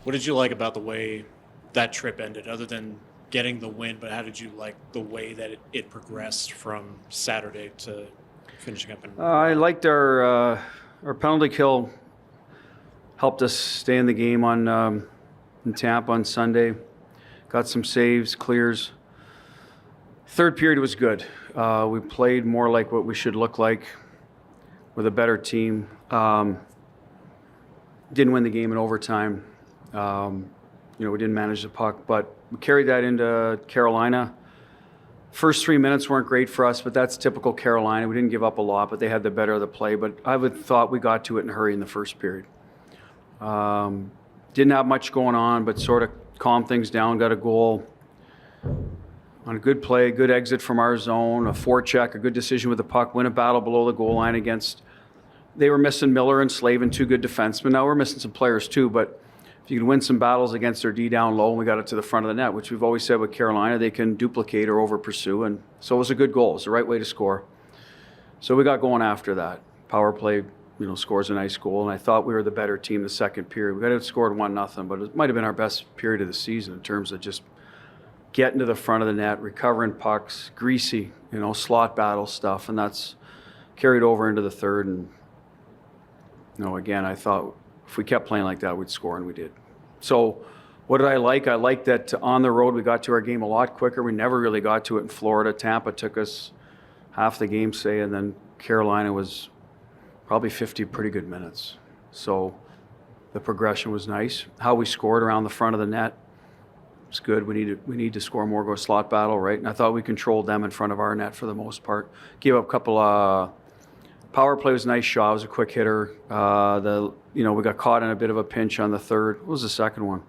What did you like about the way that trip ended, other than getting the win? But how did you like the way that it progressed from Saturday to finishing up? I liked our penalty kill. Helped us stay in the game in Tampa on Sunday. Got some saves, clears. Third period was good. We played more like what we should look like with a better team. Didn't win the game in overtime. We didn't manage the puck, but we carried that into Carolina. First 3 minutes weren't great for us, but that's typical Carolina. We didn't give up a lot, but they had the better of the play. But I would thought we got to it in a hurry in the first period. Didn't have much going on, but sort of calmed things down. Got a goal on a good play, good exit from our zone, a forecheck, a good decision with the puck, win a battle below the goal line against. They were missing Miller and Slavin, two good defensemen. Now we're missing some players too, but if you can win some battles against their D down low, and we got it to the front of the net, which we've always said with Carolina, they can duplicate or over pursue. And so it was a good goal. It was the right way to score. So we got going after that. Power play, scores a nice goal, and I thought we were the better team the second period. We got outscored 1-0, but it might have been our best period of the season in terms of just getting to the front of the net, recovering pucks, greasy, slot battle stuff, and that's carried over into the third. And again, I thought if we kept playing like that, we'd score, and we did. So what did I like? I liked that on the road we got to our game a lot quicker. We never really got to it in Florida. Tampa took us half the game, say, and then Carolina was probably 50 pretty good minutes. So the progression was nice. How we scored around the front of the net was good. We need to score more, go slot battle, right? And I thought we controlled them in front of our net for the most part. Gave up a couple power play was a nice shot. It was a quick hitter. We got caught in a bit of a pinch on the third. What was the second one?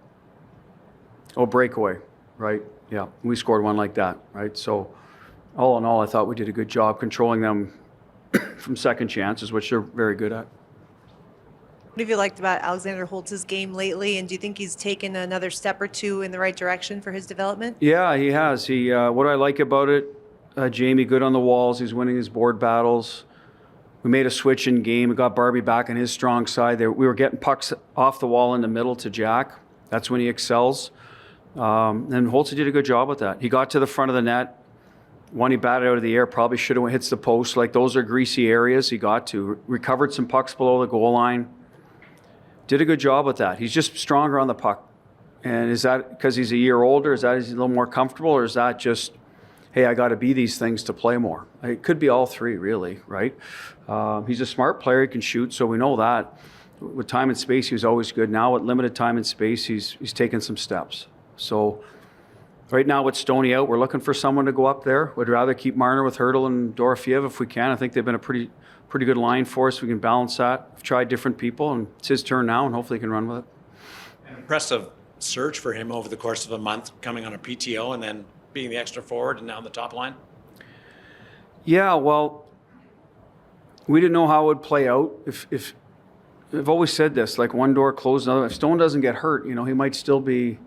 Oh, breakaway, right? Yeah, we scored one like that, right? So all in all, I thought we did a good job controlling them from second chances, which they're very good at. What have you liked about Alexander Holtz's game lately, and do you think he's taken another step or two in the right direction for his development? Yeah, he has. What I like about it, Jamie, good on the walls. He's winning his board battles. We made a switch in game. We got Barbie back on his strong side. We were getting pucks off the wall in the middle to Jack. That's when he excels. And Holtz did a good job with that. He got to the front of the net. One, he batted out of the air, probably should have hits the post. Like, those are greasy areas he got to. Recovered some pucks below the goal line. Did a good job with that. He's just stronger on the puck. And is that because he's a year older? Is that he's a little more comfortable? Or is that just, hey, I got to be these things to play more? It could be all three, really, right? He's a smart player. He can shoot, so we know that. With time and space, he was always good. Now, with limited time and space, he's taken some steps. So right now with Stoney out, we're looking for someone to go up there. Would rather keep Marner with Hurdle and Dorofiev if we can. I think they've been a pretty good line for us. We can balance that. We've tried different people, and it's his turn now, and hopefully he can run with it. An impressive surge for him over the course of a month, coming on a PTO and then being the extra forward and now on the top line. Yeah, well, we didn't know how it would play out. If I've always said this, like, one door closed, another. If Stone doesn't get hurt, he might still be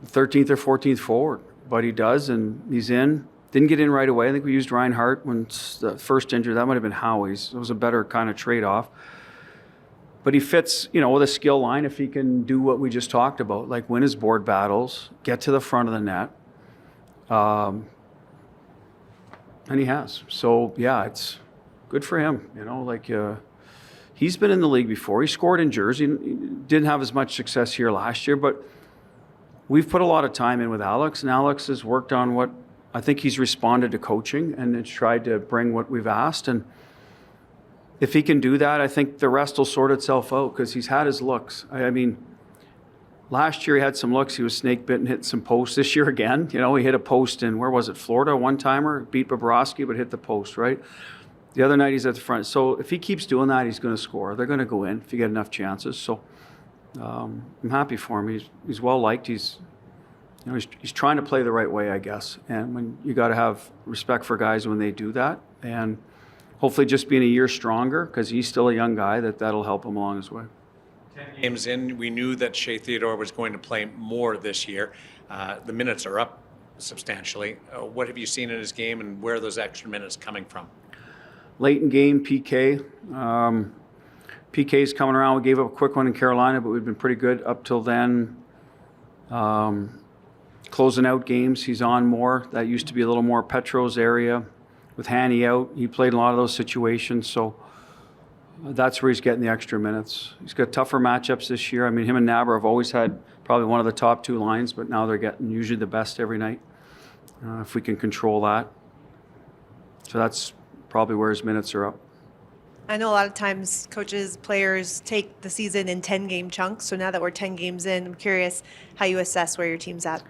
13th or 14th forward, but he does, and he's in. Didn't get in right away. I think we used Reinhart when the first injury. That might have been Howie's. It was a better kind of trade-off. But he fits, with a skill line if he can do what we just talked about, like win his board battles, get to the front of the net. And he has. So, yeah, it's good for him. He's been in the league before. He scored in Jersey. He didn't have as much success here last year, but we've put a lot of time in with Alex, and Alex has worked on what I think he's responded to coaching and has tried to bring what we've asked. And if he can do that, I think the rest will sort itself out because he's had his looks. I mean, last year he had some looks. He was snake bitten, hit some posts. This year again, he hit a post in, where was it, Florida, one-timer, beat Bobrovsky, but hit the post, right? The other night he's at the front. So if he keeps doing that, he's going to score. They're going to go in if you get enough chances. So I'm happy for him. He's well-liked. He's trying to play the right way, I guess. And when you got to have respect for guys when they do that. And hopefully just being a year stronger, because he's still a young guy, that'll help him along his way. 10 games in, we knew that Shea Theodore was going to play more this year. The minutes are up substantially. What have you seen in his game, and where are those extra minutes coming from? Late in game, PK. PK's coming around. We gave up a quick one in Carolina, but we've been pretty good up till then. Closing out games, he's on more. That used to be a little more Petro's area. With Hanny out, he played in a lot of those situations, so that's where he's getting the extra minutes. He's got tougher matchups this year. I mean, him and Naber have always had probably one of the top two lines, but now they're getting usually the best every night, if we can control that. So that's probably where his minutes are up. I know a lot of times coaches, players take the season in 10-game chunks. So now that we're 10 games in, I'm curious how you assess where your team's at.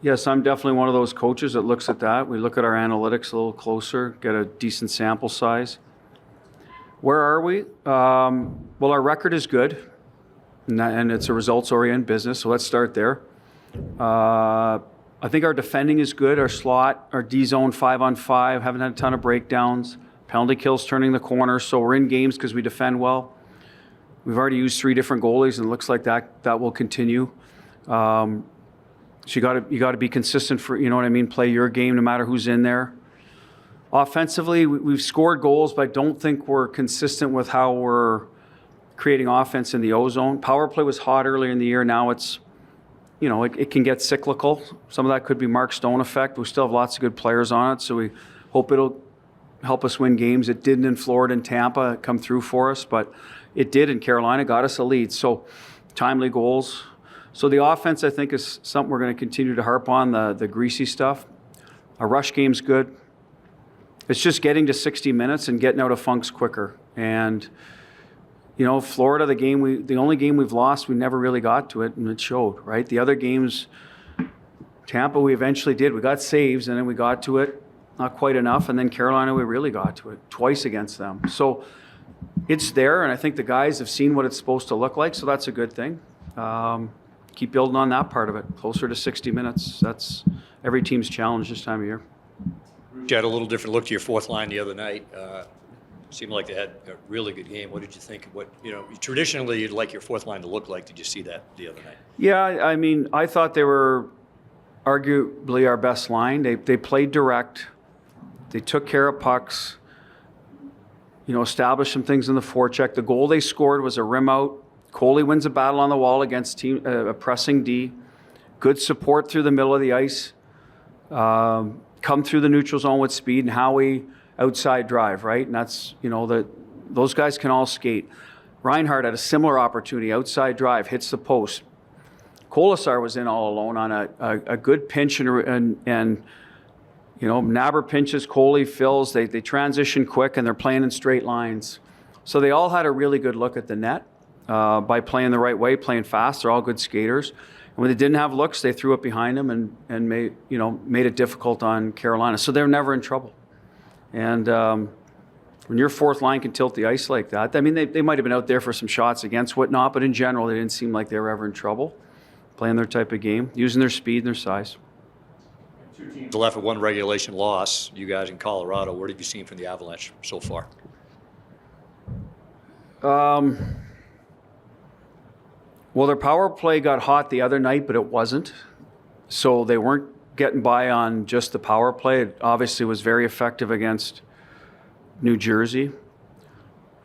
Yes, I'm definitely one of those coaches that looks at that. We look at our analytics a little closer, get a decent sample size. Where are we? Well, our record is good, and it's a results-oriented business, so let's start there. I think our defending is good. Our slot, our D-zone 5-on-5, haven't had a ton of breakdowns. Penalty kills turning the corner, so we're in games because we defend well. We've already used 3 different goalies, and it looks like that will continue. So you got to be consistent for, you know what I mean, play your game no matter who's in there. Offensively, we've scored goals, but I don't think we're consistent with how we're creating offense in the O-zone. Power play was hot earlier in the year. Now it's, you know, it can get cyclical. Some of that could be Mark Stone effect. We still have lots of good players on it, so we hope it'll help us win games. It didn't in Florida and Tampa come through for us, but it did in Carolina, got us a lead. So timely goals. So the offense, I think, is something we're going to continue to harp on, the greasy stuff. Our rush game's good. It's just getting to 60 minutes and getting out of funks quicker. And, you know, Florida, the only game we've lost, we never really got to it, and it showed, right? The other games, Tampa, we eventually did. We got saves, and then we got to it, not quite enough. And then Carolina, we really got to it, twice against them. So it's there, and I think the guys have seen what it's supposed to look like, so that's a good thing. Keep building on that part of it, closer to 60 minutes. That's every team's challenge this time of year. You had a little different look to your fourth line the other night. Seemed like they had a really good game. What did you think? What, you know, traditionally you'd like your fourth line to look like. Did you see that the other night? Yeah, I mean, I thought they were arguably our best line. They played direct. They took care of pucks. You know, established some things in the forecheck. The goal they scored was a rim out. Coley wins a battle on the wall against a pressing D. Good support through the middle of the ice. Come through the neutral zone with speed, and Howie outside drive, right? And that's, you know, those guys can all skate. Reinhardt had a similar opportunity, outside drive, hits the post. Kolasar was in all alone on a good pinch, and you know, Naber pinches, Coley fills. They transition quick, and they're playing in straight lines. So they all had a really good look at the net. By playing the right way, playing fast. They're all good skaters. And when they didn't have looks, they threw it behind them and made it difficult on Carolina. So they're never in trouble. And when your fourth line can tilt the ice like that, I mean, they might have been out there for some shots against whatnot, but in general, they didn't seem like they were ever in trouble. Playing their type of game, using their speed and their size. Two teams left with one regulation loss. You guys in Colorado, what have you seen from the Avalanche so far? Well, their power play got hot the other night, but it wasn't. So they weren't getting by on just the power play. It obviously was very effective against New Jersey.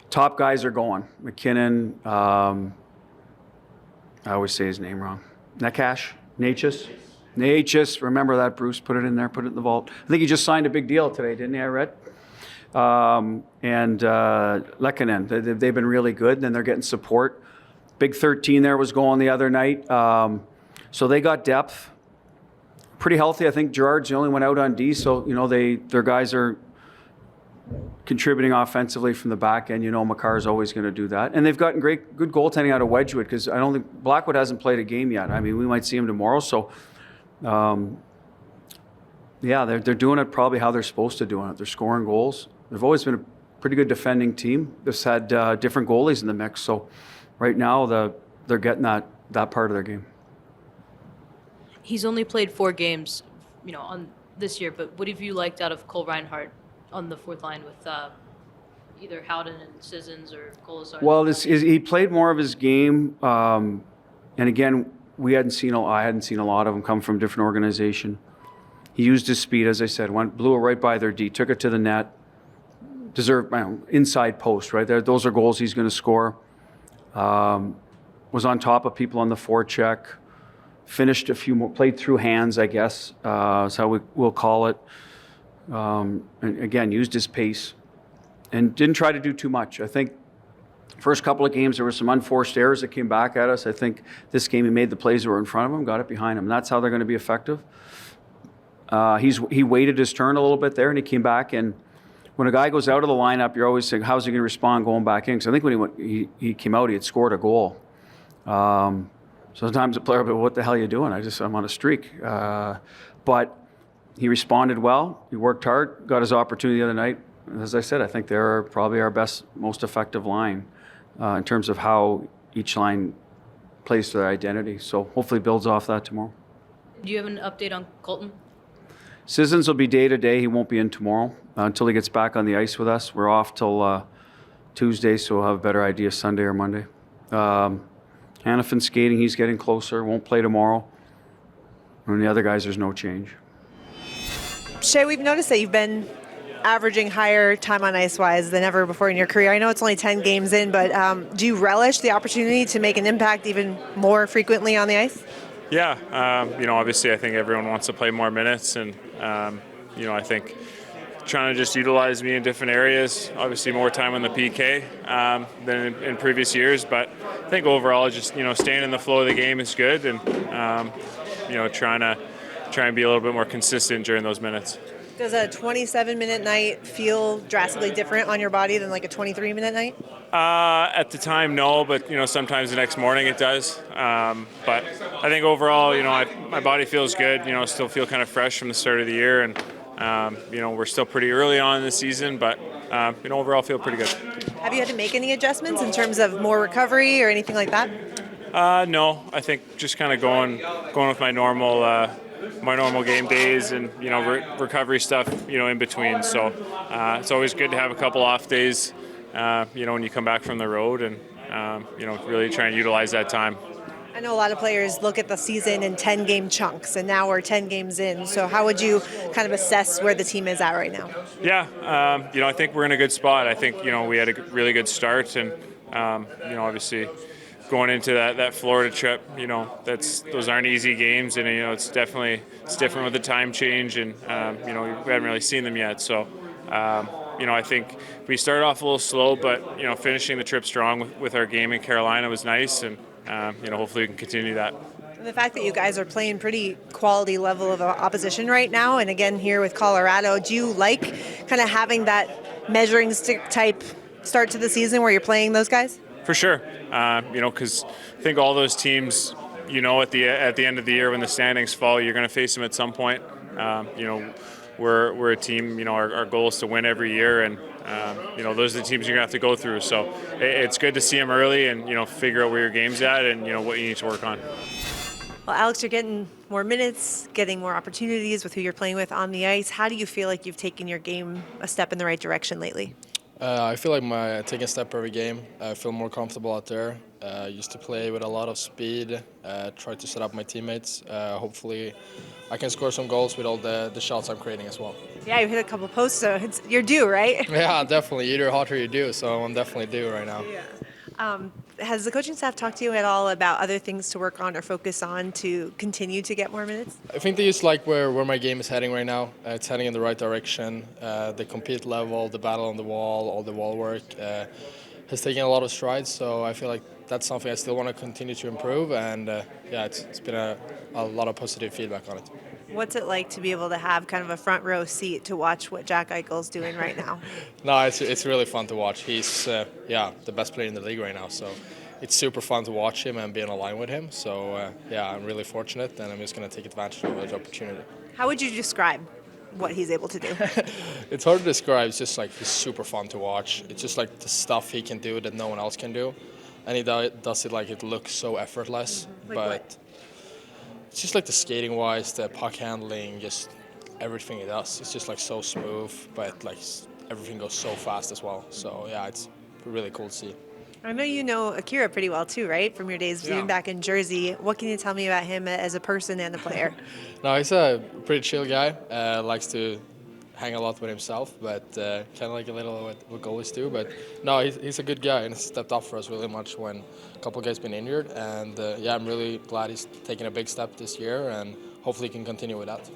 Top guys are going. McKinnon, I always say his name wrong. Natchez? Remember that, Bruce. Put it in there, put it in the vault. I think he just signed a big deal today, didn't he, I read? And Lehkonen, they've been really good, and then they're getting support. Big 13 there was going the other night. So they got depth. Pretty healthy. I think Gerard's the only one out on D, so, you know, their guys are contributing offensively from the back end. You know, Makar's always going to do that. And they've gotten good goaltending out of Wedgwood, because I don't think Blackwood hasn't played a game yet. I mean, we might see him tomorrow. So, yeah, they're doing it probably how they're supposed to do it. They're scoring goals. They've always been a pretty good defending team. Just had different goalies in the mix. So right now, they're getting that part of their game. He's only played 4 games, you know, on this year. But what have you liked out of Cole Reinhardt on the fourth line with either Howden and Sissons or Kolasar? Well, he played more of his game, and again, I hadn't seen a lot of them come from a different organization. He used his speed, as I said, blew it right by their D, took it to the net, deserved inside post right there. Those are goals he's going to score. Was on top of people on the forecheck, finished a few more, played through hands, I guess, is how we'll call it. And again, used his pace and didn't try to do too much. I think first couple of games, there were some unforced errors that came back at us. I think this game he made the plays that were in front of him, got it behind him. That's how they're going to be effective. He waited his turn a little bit there, and he came back. And when a guy goes out of the lineup, you're always saying, how's he going to respond going back in? Because I think when he came out, he had scored a goal. Sometimes a player will be, what the hell are you doing? I'm on a streak. But he responded well. He worked hard, got his opportunity the other night. As I said, I think they're probably our best, most effective line in terms of how each line plays to their identity. So hopefully builds off that tomorrow. Do you have an update on Colton? Sissons will be day-to-day. He won't be in tomorrow until he gets back on the ice with us. We're off till Tuesday, so we'll have a better idea Sunday or Monday. Hannafin skating, he's getting closer. Won't play tomorrow. And the other guys, there's no change. Shea, we've noticed that you've been averaging higher time on ice-wise than ever before in your career. I know it's only 10 games in, but do you relish the opportunity to make an impact even more frequently on the ice? Yeah, obviously I think everyone wants to play more minutes, and I think trying to just utilize me in different areas. Obviously more time on the PK than in previous years, but I think overall just staying in the flow of the game is good, and trying and be a little bit more consistent during those minutes. Does a 27-minute night feel drastically different on your body than like a 23-minute night? At the time, no, but sometimes the next morning it does. But I think overall, my body feels good. Still feel kind of fresh from the start of the year, and we're still pretty early on in the season, but overall feel pretty good. Have you had to make any adjustments in terms of more recovery or anything like that? No, I think just kind of going with my normal game days and recovery stuff in between. So it's always good to have a couple off days. When you come back from the road, and really try and utilize that time. I know a lot of players look at the season in 10-game chunks, and now we're 10 games in. So how would you kind of assess where the team is at right now? Yeah, I think we're in a good spot. I think we had a really good start, and obviously going into that Florida trip, those aren't easy games, and it's different with the time change, and we haven't really seen them yet. So. I think we started off a little slow, but finishing the trip strong with our game in Carolina was nice, and hopefully we can continue that. And the fact that you guys are playing pretty quality level of opposition right now, and again here with Colorado, do you like kind of having that measuring stick type start to the season where you're playing those guys? For sure, because I think all those teams, at the end of the year when the standings fall, you're going to face them at some point. We're a team, our goal is to win every year, and those are the teams you're going to have to go through. So it's good to see them early and, figure out where your game's at and, what you need to work on. Well, Alex, you're getting more minutes, getting more opportunities with who you're playing with on the ice. How do you feel like you've taken your game a step in the right direction lately? I feel like taking a step every game. I feel more comfortable out there. Used to play with a lot of speed, try to set up my teammates. Hopefully I can score some goals with all the shots I'm creating as well. Yeah, you hit a couple posts, so you're due, right? Yeah, definitely. Either hot or you do, so I'm definitely due right now. Yeah. Has the coaching staff talked to you at all about other things to work on or focus on to continue to get more minutes? I think they just like where my game is heading right now. It's heading in the right direction. The compete level, the battle on the wall, all the wall work has taken a lot of strides, so I feel like that's something I still want to continue to improve, and it's been a lot of positive feedback on it. What's it like to be able to have kind of a front row seat to watch what Jack Eichel's doing right now? No, it's really fun to watch. He's the best player in the league right now, so it's super fun to watch him and be in a line with him. So I'm really fortunate, and I'm just going to take advantage of the opportunity. How would you describe what he's able to do? It's hard to describe. It's just like he's super fun to watch. It's just like the stuff he can do that no one else can do, and he does it like it looks so effortless. What? It's just like the skating wise, the puck handling, just everything he does. It's just like so smooth, but like everything goes so fast as well. So it's really cool to see. I know you know Akira pretty well too, right? From your days being back in Jersey. What can you tell me about him as a person and a player? No, he's a pretty chill guy. Likes to hang a lot with himself, but kind of like a little what goalies do. But no, he's a good guy and stepped up for us really much when a couple of guys been injured. And yeah, I'm really glad he's taking a big step this year, and hopefully he can continue with that.